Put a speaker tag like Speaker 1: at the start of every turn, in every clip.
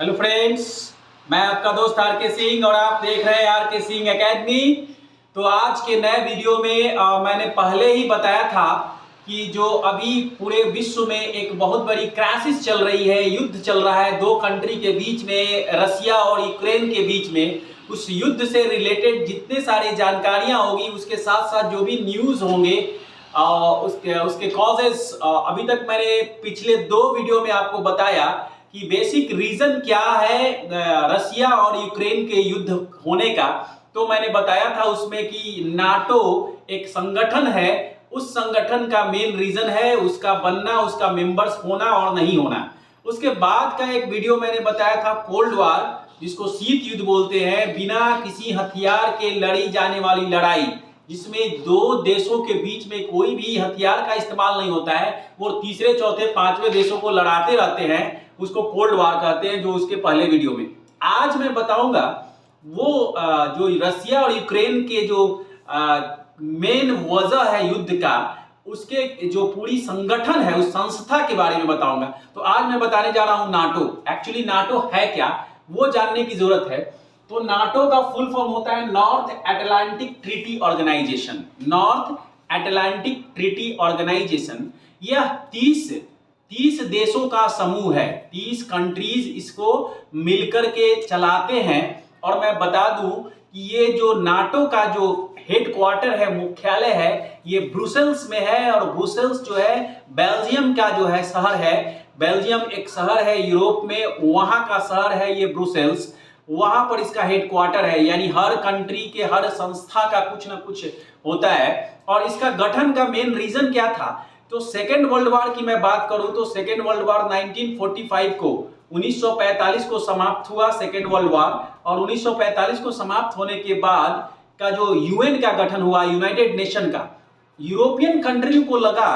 Speaker 1: Hello friends, मैं आपका दोस्त आर के सिंह और आप देख रहे हैं आर के सिंह एकेडमी। तो आज के नए वीडियो में मैंने पहले ही बताया था कि जो अभी पूरे विश्व में एक बहुत बड़ी क्राइसिस चल रही है, युद्ध चल रहा है दो कंट्री के बीच में, रसिया और यूक्रेन के बीच में। उस युद्ध से रिलेटेड जितने सारी जानकारियां होगी, उसके साथ साथ जो भी न्यूज़ होंगे उसके कॉजेस, अभी तक मैंने पिछले दो वीडियो में आपको बताया कि बेसिक रीजन क्या है रसिया और यूक्रेन के युद्ध होने का। तो मैंने बताया था उसमें कि नाटो एक संगठन है, उस संगठन का मेन रीजन है उसका बनना, उसका मेंबर्स होना और नहीं होना। उसके बाद का एक वीडियो मैंने बताया था कोल्ड वार, जिसको शीत युद्ध बोलते हैं, बिना किसी हथियार के लड़ी जाने वाली लड़ाई, जिसमें दो देशों के बीच में कोई भी हथियार का इस्तेमाल नहीं होता है, वो तीसरे चौथे पांचवें देशों को लड़ाते रहते हैं, उसको कोल्ड वार कहते हैं, जो उसके पहले वीडियो में। आज मैं बताऊंगा वो जो रसिया और यूक्रेन के जो मेन वजह है युद्ध का, उसके जो पूरी संगठन है, उस संस्था के बारे में बताऊंगा। तो आज मैं बताने जा रहा हूं नाटो। एक्चुअली नाटो है क्या, वो जानने की जरूरत है। तो नाटो का फुल फॉर्म होता है North Atlantic Treaty Organization. North Atlantic Treaty Organization यह 30 देशों का समूह है। 30 कंट्रीज इसको मिलकर के चलाते हैं। और मैं बता दूं कि ये जो नाटो का जो हेडक्वार्टर है, मुख्यालय है, ये ब्रुसेल्स में है। और ब्रुसेल्स जो है बेल्जियम का जो है शहर है। बेल्जियम एक शहर है यूरोप में, वहां का शहर है ये ब्रुसेल्स। वहां पर इसका हेडक्वार्टर है। यानी हर कंट्री के हर संस्था का कुछ ना कुछ होता है। और इसका गठन का मेन रीजन क्या था, तो सेकेंड वर्ल्ड वार की मैं बात करूं तो सेकेंड वर्ल्ड वार 1945 को 1945 को समाप्त हुआ सेकेंड वर्ल्ड वार। और 1945 को समाप्त होने के बाद का जो यूएन का गठन हुआ, यूनाइटेड नेशन का, यूरोपियन कंट्री को लगा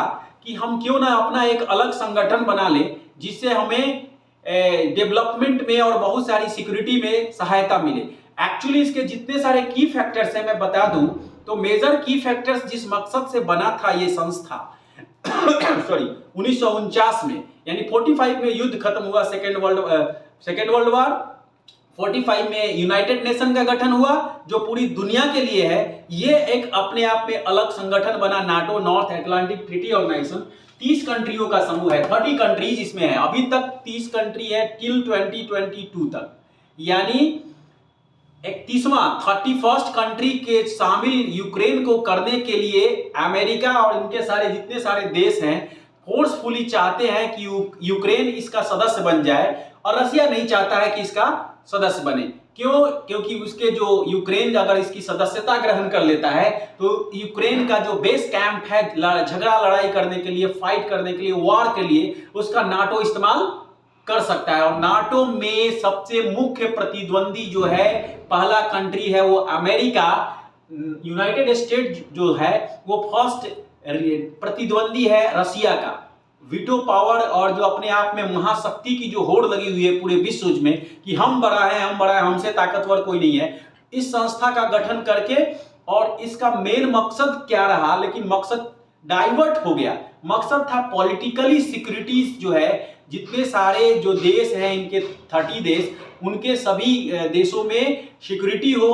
Speaker 1: कि हम क्यों ना अपना एक अलग संगठन बना ले, जिससे हमें डेवलपमेंट में और बहुत सारी सिक्योरिटी में सहायता मिले। एक्चुअली इसके जितने सारे की फैक्टर्स हैं मैं बता दूं तो मेजर की फैक्टर्स जिस मकसद से बना था ये संस्था सॉरी 1949 में, यानी 45 में युद्ध खत्म हुआ सेकेंड वर्ल्ड वार। 45 में यूनाइटेड नेशन का गठन हुआ जो पूरी दुनिया के लिए है। ये एक अपने आप में अलग संगठन बना, NATO, North Atlantic Treaty Organization. 30 कंट्रियों का समूह है, 30 कंट्रीज इसमें है। अभी तक 30 कंट्री है टिल 2022 तक, यानी 31st कंट्री के शामिल यूक्रेन को करने के लिए अमेरिका और इनके सारे जितने सारे देश हैं फोर्सफुली चाहते हैं कि यूक्रेन इसका सदस्य बन जाए। और रसिया नहीं चाहता है कि इसका सदस्य बने। क्यों? क्योंकि उसके जो यूक्रेन अगर इसकी सदस्यता ग्रहण कर लेता है तो यूक्रेन का जो बेस कैंप है झगड़ा लड़ाई करने के लिए, फाइट करने के लिए, वॉर के लिए, उसका नाटो इस्तेमाल कर सकता है। और नाटो में सबसे मुख्य प्रतिद्वंदी जो है, पहला कंट्री है वो अमेरिका। यूनाइटेड स्टेट जो है वो फर्स्ट प्रतिद्वंदी है रसिया का। वीटो पावर और जो अपने आप में महाशक्ति की जो होड़ लगी हुई है पूरे विश्व में कि हम बड़ा है, हमसे ताकतवर कोई नहीं है, इस संस्था का गठन करके। और इसका मेन मकसद क्या रहा, लेकिन मकसद डाइवर्ट हो गया। मकसद था पॉलिटिकली सिक्योरिटीज जो है, जितने सारे जो देश हैं इनके 30 देश, उनके सभी देशों में सिक्योरिटी हो,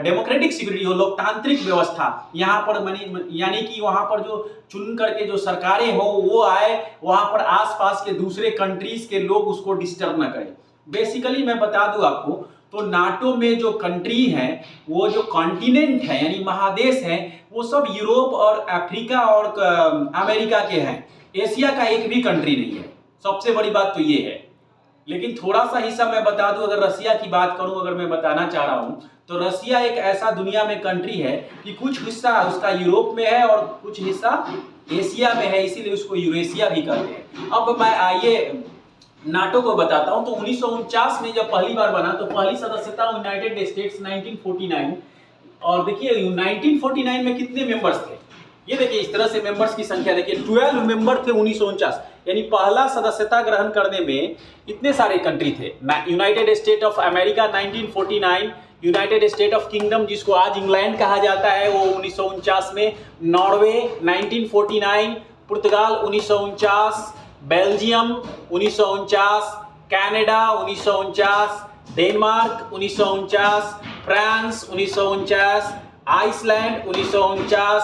Speaker 1: डेमोक्रेटिक सिक्योरिटी हो, लोकतांत्रिक व्यवस्था यहाँ पर यानी कि वहाँ पर जो चुन करके जो सरकारें हो वो आए, वहाँ पर आसपास के दूसरे कंट्रीज के लोग उसको डिस्टर्ब ना करें। बेसिकली मैं बता दूं आपको, तो नाटो में जो कंट्री हैं, वो जो कॉन्टिनेंट है यानी महादेश हैं, वो सब यूरोप और अफ्रीका और अमेरिका के हैं। एशिया का एक भी कंट्री नहीं है। सबसे बड़ी बात तो ये है। लेकिन थोड़ा सा हिस्सा मैं बता दूं, अगर रसिया की बात करूं, अगर मैं बताना चाह रहा हूं, तो रसिया एक ऐसा दुनिया में कंट्री है कि कुछ हिस्सा उसका यूरोप में है और कुछ हिस्सा एशिया में है, इसीलिए उसको यूरेशिया भी कहते हैं। अब मैं आइए नाटो को बताता हूं। तो 1949 में जब पहली बार बना तो पहली सदस्यता यूनाइटेड स्टेट्स 1949। और देखिए 1949 में कितने मेंबर्स थे, ये देखिए इस तरह से मेंबर्स की संख्या देखिए 12 मेंबर थे 1949। यानी पहला सदस्यता ग्रहण करने में इतने सारे कंट्री थे। United State of America 1949, United State of Kingdom जिसको आज इंग्लैंड कहा जाता है वो 1949 में, नॉर्वे 1949, पुर्तगाल 1949, Belgium 1949, Canada 1949, Denmark 1949, France 1949, Iceland 1949,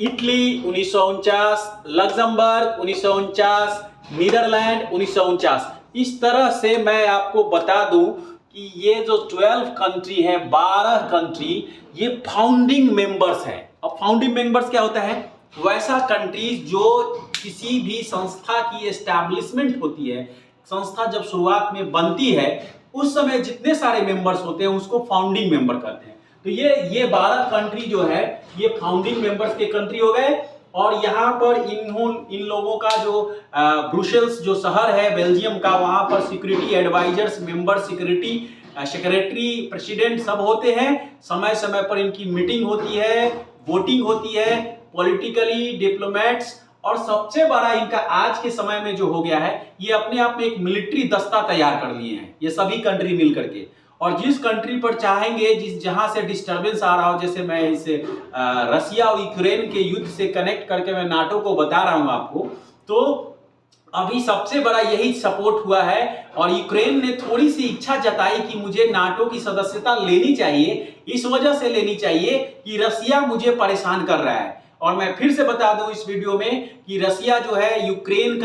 Speaker 1: Italy 1949, Luxembourg 1949, Netherland 1949। इस तरह से मैं आपको बता दूं कि ये जो 12 कंट्री है, 12 कंट्री, ये फाउंडिंग मेंबर्स हैं। अब फाउंडिंग मेंबर्स क्या होता है? वैसा कंट्रीज जो किसी भी संस्था की एस्टैब्लिशमेंट होती है, संस्था जब शुरुआत में बनती है उस समय जितने सारे मेंबर्स होते हैं उसको फाउंडिंग मेंबर कहते हैं। तो ये 12 कंट्री जो है ये फाउंडिंग मेंबर्स के कंट्री हो गए। और यहाँ पर इन लोगों का जो ब्रुसेल्स जो शहर है बेल्जियम का, वहां पर security advisers, member secretary, president सब होते हैं। समय समय पर इनकी मीटिंग होती है, वोटिंग होती है, पॉलिटिकली डिप्लोमेट्स, और सबसे बड़ा इनका आज के समय में जो हो गया है, ये अपने आप में एक मिलिट्री दस्ता तैयार कर लिए हैं ये सभी कंट्री मिल करके। और जिस कंट्री पर चाहेंगे, जहां से डिस्टर्बेंस आ रहा हो, जैसे मैं इसे रसिया और यूक्रेन के युद्ध से कनेक्ट करके मैं नाटो को बता रहा हूं आपको, तो अभी सबसे बड़ा यही सपोर्ट हुआ है। और यूक्रेन ने थोड़ी सी इच्छा जताई कि मुझे नाटो की सदस्यता लेनी चाहिए, इस वजह से लेनी चाहिए कि रसिया मुझे परेशान कर रहा है। और मैं फिर से बता दूं इस वीडियो में कि रसिया जो है यूक्रेन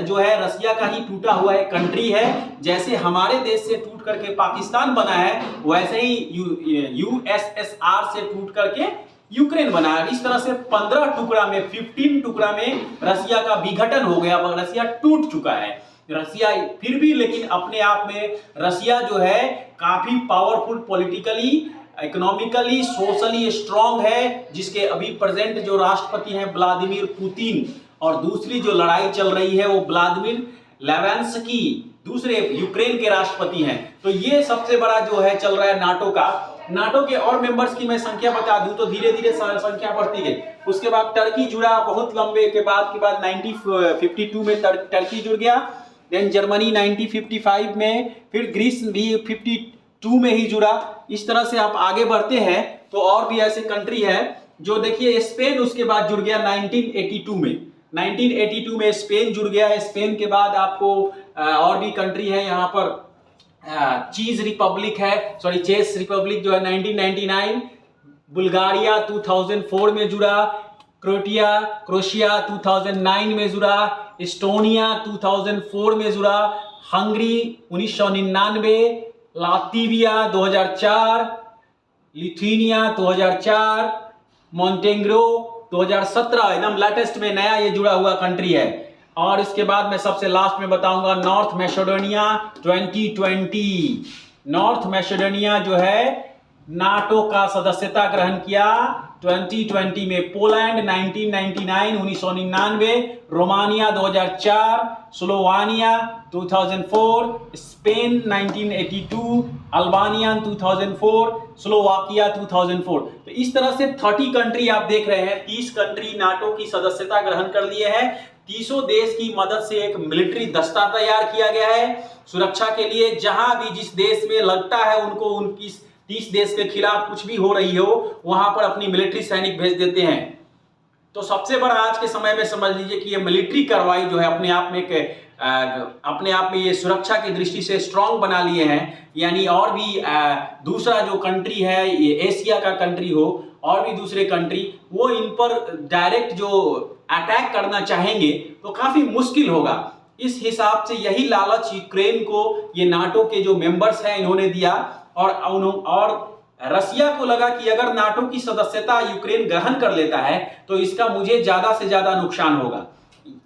Speaker 1: जो है रसिया का ही टूटा हुआ एक कंट्री है। जैसे हमारे देश से टूट करके पाकिस्तान बना है, वैसे ही यूएसएसआर से टूट करके यूक्रेन बना है। इस तरह से 15 टुकड़ा में रसिया का विघटन हो गया, रसिया टूट चुका है। रसिया फिर भी लेकिन अपने आप में रसिया जो है काफी powerful, politically, economically, socially strong है, जिसके अभी प्रेजेंट जो राष्ट्रपति हैं व्लादिमीर पुतिन, और दूसरी जो लड़ाई चल रही है वो व्लादिमीर लेवेंस्की दूसरे यूक्रेन के राष्ट्रपति हैं। तो ये सबसे बड़ा जो है चल रहा है नाटो का। नाटो के और मेंबर्स की मैं संख्या बता दूं तो धीरे धीरे संख्या बढ़ती गई। उसके बाद टर्की जुड़ा, बहुत लंबे के बाद 1952 में टर्की जुड़ गया। देन जर्मनी 1955 में, फिर ग्रीस भी 52 में ही जुड़ा। इस तरह से आप आगे बढ़ते हैं तो और भी ऐसे कंट्री है जो, देखिए स्पेन उसके बाद जुड़ गया 1982 में। 1982 में स्पेन जुड़ गया। स्पेन के बाद आपको और भी कंट्री है यहाँ पर, चेस रिपब्लिक जो है 1999, बुल्गारिया 2004 में जुड़ा, क्रोएशिया 2009 में जुड़ा, एस्टोनिया 2004 में जुड़ा, हंगरी 1999, लात्विया 2004, लिथुआनिया 2004, मॉन्टेनेग्रो 2017, एकदम लेटेस्ट में नया ये जुड़ा हुआ कंट्री है। और इसके बाद मैं सबसे लास्ट में बताऊंगा नॉर्थ मैसेडोनिया 2020। नॉर्थ मैसेडोनिया जो है नाटो का सदस्यता ग्रहण किया 2020 में। Poland 1999, Romania 2004, Slovenia 2004, Spain 1982, Albania 2004, Slovakia 2004। तो इस तरह से 30 कंट्री आप देख रहे हैं, 30 कंट्री नाटो की सदस्यता ग्रहण कर लिए हैं। 30 देश की मदद से एक मिलिट्री दस्ता तैयार किया गया है सुरक्षा के लिए। जहां भी जिस देश में लगता है उनको, उनकी 30 देश के खिलाफ कुछ भी हो रही हो, वहां पर अपनी मिलिट्री सैनिक भेज देते हैं। तो सबसे बड़ा आज के समय में समझ लीजिए कि ये मिलिट्री कार्रवाई जो है अपने आप में ये सुरक्षा की दृष्टि से स्ट्रांग बना लिए हैं। यानी और भी दूसरा जो कंट्री है, ये एशिया का कंट्री हो, और भी दूसरे कंट्री, वो इन पर डायरेक्ट जो अटैक करना चाहेंगे तो काफी मुश्किल होगा। इस हिसाब से यही लालच यूक्रेन को ये नाटो के जो मेंबर्स हैं इन्होंने दिया। और रसिया को लगा कि अगर नाटो की सदस्यता यूक्रेन ग्रहण कर लेता है तो इसका मुझे ज्यादा से ज्यादा नुकसान होगा।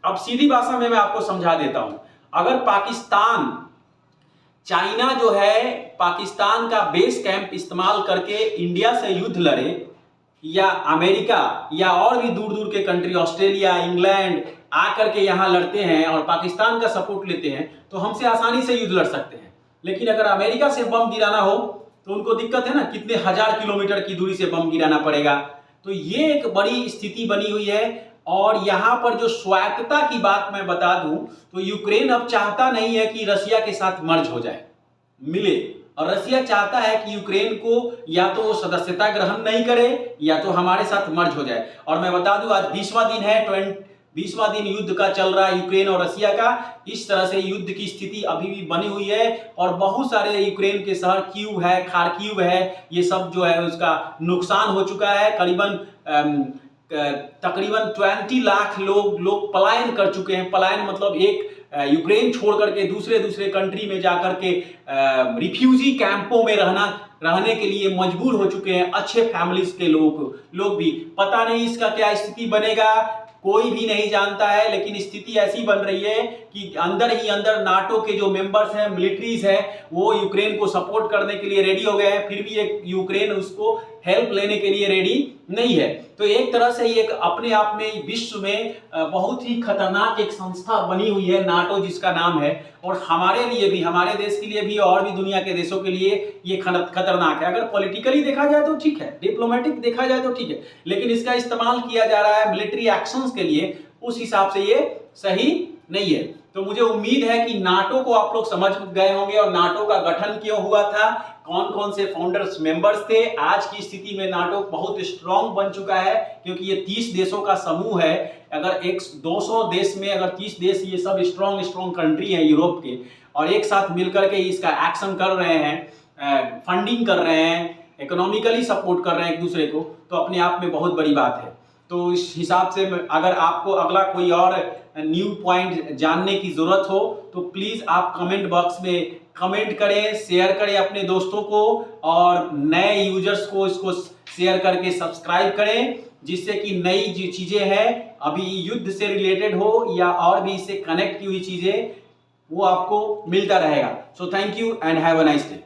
Speaker 1: अब सीधी भाषा में मैं आपको समझा देता हूं। अगर पाकिस्तान, चाइना जो है पाकिस्तान का बेस कैंप इस्तेमाल करके इंडिया से युद्ध लड़े, या अमेरिका या और भी दूर दूर के कंट्री, ऑस्ट्रेलिया, इंग्लैंड आकर के यहां लड़ते हैं और पाकिस्तान का सपोर्ट लेते हैं, तो हमसे आसानी से युद्ध लड़ सकते हैं। लेकिन अगर अमेरिका से बम गिराना हो तो उनको दिक्कत है ना, कितने हजार किलोमीटर की दूरी से बम गिराना पड़ेगा। तो ये एक बड़ी स्थिति बनी हुई है। और यहां पर जो स्वायत्तता की बात मैं बता दूं तो यूक्रेन अब चाहता नहीं है कि रसिया के साथ मर्ज हो जाए, मिले। और रसिया चाहता है कि यूक्रेन को या तो वो सदस्यता ग्रहण नहीं करे या तो हमारे साथ मर्ज हो जाए। और मैं बता दूं आज 20वां दिन है 20वां दिन युद्ध का चल रहा है यूक्रेन और रसिया का। इस तरह से युद्ध की स्थिति अभी भी बनी हुई है और बहुत सारे यूक्रेन के शहर कीव है, खार्किव है, ये सब जो है उसका नुकसान हो चुका है। तकरीबन 20 लाख लोग पलायन कर चुके हैं। पलायन मतलब एक यूक्रेन छोड़ करके दूसरे कंट्री में जाकर के रिफ्यूजी कैंपों में रहने के लिए मजबूर हो चुके हैं। अच्छे फैमिलीज के लोग भी, पता नहीं इसका क्या स्थिति बनेगा, कोई भी नहीं जानता है। लेकिन स्थिति ऐसी बन रही है कि अंदर ही अंदर नाटो के जो मेंबर्स हैं, मिलिट्रीज हैं, वो यूक्रेन को सपोर्ट करने के लिए रेडी हो गए हैं, फिर भी एक यूक्रेन उसको हेल्प लेने के लिए रेडी नहीं है। तो एक तरह से एक अपने आप में विश्व में बहुत ही खतरनाक एक संस्था बनी हुई है नाटो जिसका नाम है। और हमारे लिए भी, हमारे देश के लिए भी और भी दुनिया के देशों के लिए ये खतरनाक है। अगर पॉलिटिकली देखा जाए तो ठीक है, डिप्लोमेटिक देखा जाए तो ठीक है, लेकिन इसका इस्तेमाल किया जा रहा है मिलिट्री एक्शंस के लिए, उस हिसाब से ये सही नहीं है। तो मुझे उम्मीद है कि नाटो को आप लोग समझ गए होंगे और नाटो का गठन क्यों हुआ था, कौन कौन से फाउंडर्स मेंबर्स थे। आज की स्थिति में नाटो बहुत स्ट्रांग बन चुका है क्योंकि ये 30 देशों का समूह है। अगर 200 देश में अगर 30 देश ये सब स्ट्रांग कंट्री है यूरोप के, और एक साथ मिलकर के इसका एक्शन कर रहे हैं, फंडिंग कर रहे हैं, इकोनॉमिकली सपोर्ट कर रहे हैं एक दूसरे को, तो अपने आप में बहुत बड़ी बात है। तो इस हिसाब से अगर आपको अगला कोई और न्यू पॉइंट जानने की जरूरत हो तो प्लीज आप कमेंट बॉक्स में कमेंट करें, शेयर करें अपने दोस्तों को, और नए यूजर्स को इसको शेयर करके सब्सक्राइब करें, जिससे कि नई जो चीजें हैं अभी युद्ध से रिलेटेड हो या और भी इससे कनेक्ट की हुई चीजें, वो आपको मिलता रहेगा। So thank you and have a nice day.